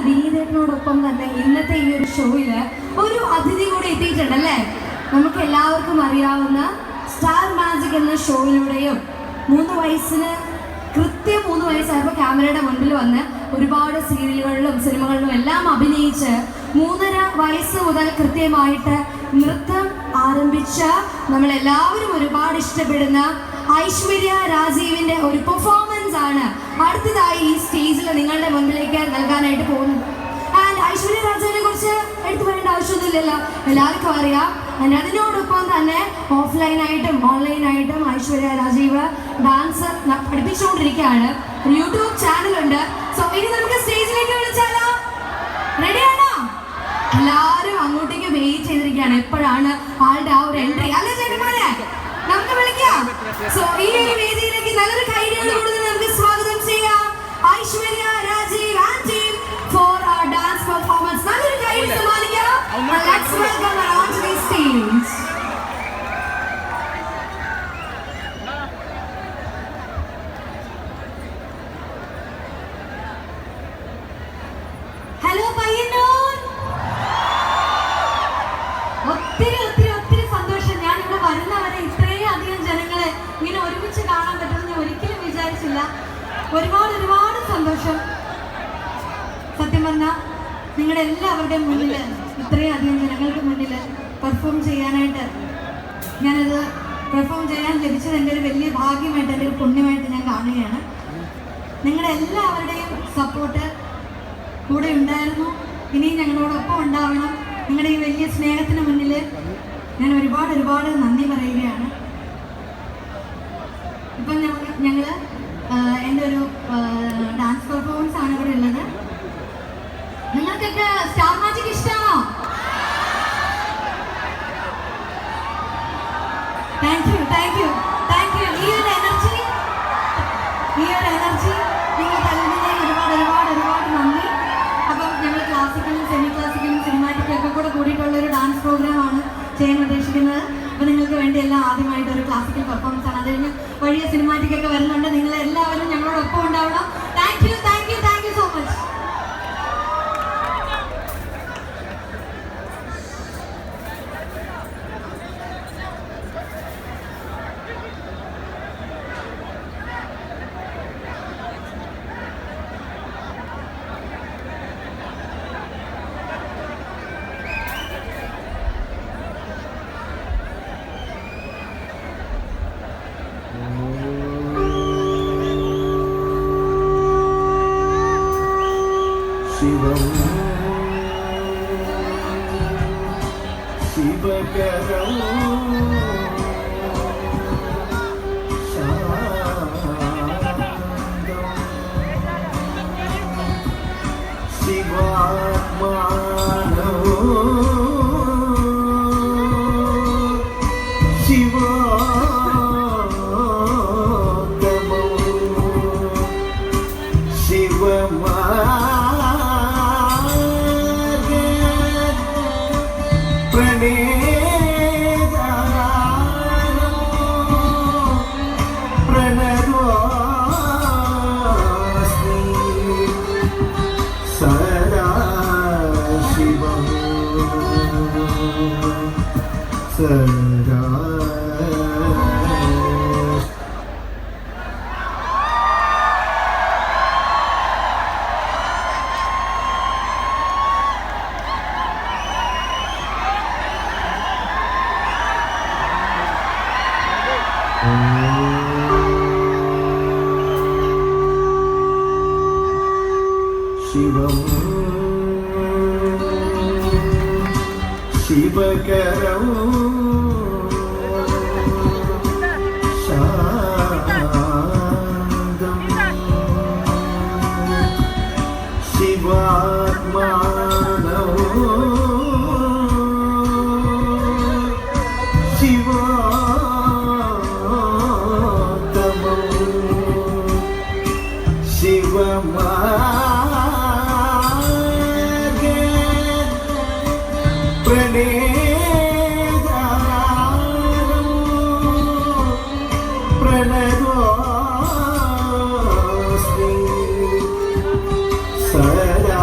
വിനീതനോടൊപ്പം തന്നെ ഇന്നത്തെ ഈ ഒരു ഷോയില് ഒരു അതിഥി കൂടെ എത്തിയിട്ടുണ്ടല്ലേ. നമുക്ക് എല്ലാവർക്കും അറിയാവുന്ന സ്റ്റാർ മാജിക് എന്ന ഷോയിലൂടെയും 3 വയസ്സിന് കൃത്യം 3 വയസ്സായപ്പോൾ ക്യാമറയുടെ മുൻപിൽ വന്ന് ഒരുപാട് സീരിയലുകളിലും സിനിമകളിലും എല്ലാം അഭിനയിച്ച് 3.5 വയസ്സ് മുതൽ കൃത്യമായിട്ട് നൃത്തം ആരംഭിച്ച നമ്മളെല്ലാവരും ഒരുപാട് ഇഷ്ടപ്പെടുന്ന ഐശ്വര്യ രാജീവിന്റെ ഒരു പെർഫോമൻസ് ആണ് അടുത്തതായി ഈ സ്റ്റേജിൽ നിങ്ങളുടെ മുൻപിലേക്ക് നൽകാനായിട്ട് പോകുന്നത്. ആൻഡ് ഐശ്വര്യ രാജീവിനെ കുറിച്ച് എടുത്തു പറയേണ്ട ആവശ്യമൊന്നുമില്ലല്ലോ, എല്ലാവർക്കും അറിയാം. ആൻഡ് അതിനോടൊപ്പം തന്നെ ഓഫ്ലൈനായിട്ടും ഓൺലൈനായിട്ടും ഐശ്വര്യ രാജീവ് ഡാൻസ് പഠിപ്പിച്ചുകൊണ്ടിരിക്കുകയാണ്. ഒരു യൂട്യൂബ് ചാനലുണ്ട്. സോ ഇനി നമുക്ക് സ്റ്റേജിലേക്ക് വിളിച്ചാലോ? റെഡിയാണോ? എല്ലാവരും അങ്ങോട്ടേക്ക് വെയിറ്റ് ചെയ്തിരിക്കുകയാണ് എപ്പോഴാണ് ആളുടെ ആ ഒരു എൻട്രി. അല്ലേ ചേട്ടന്മാരെ, നമുക്ക് വിളിക്കാം. സോ ഈ ഒരു വേദിയിലേക്ക് നല്ലൊരു കൈഡിയോട് കൂടുതൽ നമുക്ക് സ്വാഗതം ചെയ്യാം Aishwarya Rajeev and team for our dance performance. നല്ലൊരു കൈഡി സമ്മാനിക്കാം. Let's welcome her onto the stage. Hello Payyanur, ഒത്തിരി ഒത്തിരി ഒത്തിരി സന്തോഷം. ഞാൻ ഇവിടെ വരുന്നവരെ ഇത്രയും അധികം ജനങ്ങളെ ഇങ്ങനെ ഒരുമിച്ച് കാണാൻ പറ്റുമെന്ന് ഞാൻ ഒരിക്കലും വിചാരിച്ചില്ല. ഒരുപാട് ഒരുപാട് സന്തോഷം. സത്യം പറഞ്ഞാൽ നിങ്ങളുടെ എല്ലാവരുടെയും മുന്നിൽ ഇത്രയും അധികം ജനങ്ങൾക്ക് മുന്നിൽ പെർഫോം ചെയ്യാനായിട്ട് ഞാനത് പെർഫോം ചെയ്യാൻ ലഭിച്ചത് എൻ്റെ ഒരു വലിയ ഭാഗ്യമായിട്ട്, എൻ്റെ ഒരു പുണ്യമായിട്ട് ഞാൻ കാണുകയാണ്. നിങ്ങളുടെ എല്ലാവരുടെയും സപ്പോർട്ട് കൂടെ ഉണ്ടായിരുന്നു, ഇനിയും ഞങ്ങളോടൊപ്പം ഉണ്ടാവണം. നിങ്ങളുടെ ഈ വലിയ സ്നേഹത്തിന് മുന്നിൽ ഞാൻ ഒരുപാട് ഒരുപാട് നന്ദി പറയുകയാണ്. ഇപ്പം ഞങ്ങൾ എൻ്റെ ഒരു ഡാൻസ് പെർഫോമൻസ് ആണ് ഇവിടെ ഉള്ളത്. നിങ്ങൾക്കൊക്കെ സ്റ്റാർ മാജിക് ഇഷ്ടമാണോ? Thank you thank you thank U. ഈ ഒരു എനർജി നിങ്ങൾ തരുന്നതിന് ഒരുപാട് ഒരുപാട് ഒരുപാട് നന്ദി. അപ്പം ഞങ്ങൾ ക്ലാസിക്കലും സെമി ക്ലാസിക്കലും സിനിമാറ്റിക്കും ഒക്കെ കൂടെ കൂടിയിട്ടുള്ള ഒരു ഡാൻസ് പ്രോഗ്രാമാണ് ചെയ്യാൻ ഉദ്ദേശിക്കുന്നത്. അപ്പോൾ നിങ്ങൾക്ക് വേണ്ടി എല്ലാം ആദ്യമായിട്ട് ഒരു ക്ലാസിക്കൽ പെർഫോമൻസ് ആണ്. അത് കഴിഞ്ഞ് വഴിയെ സിനിമാറ്റിക്കൊക്കെ വരുന്നുണ്ട്. നിങ്ങളെല്ലാവരും ഞങ്ങളോടൊപ്പം ഉണ്ടാവണം. Thank you thank you thank you so much. ശിവം ശിവകരം ശിവാത്മാനോ ശിവോത്തമോ ശിവമാ ശിവം ശിവകരം ശാന്തം ശിവാത്മാനോ ശിവോത്തമോ ശിവമാ പ്രണഗോസ്മി സദാ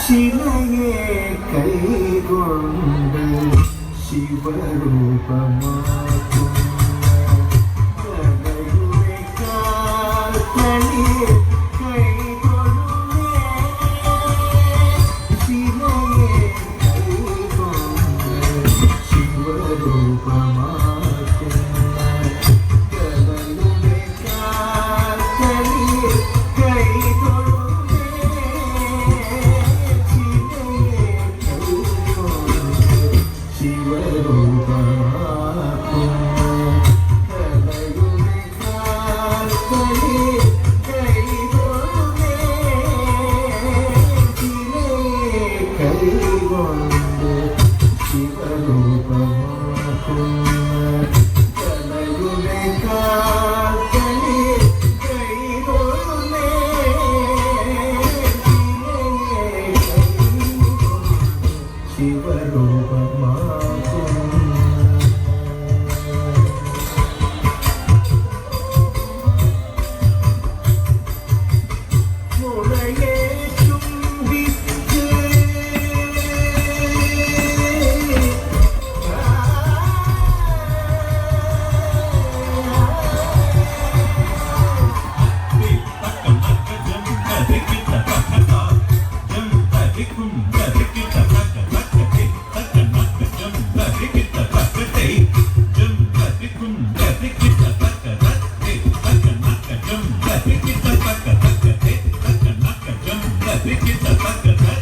ശിലയെ കൈകൊണ്ട് ശിവരൂപമാക്കും Pick it up,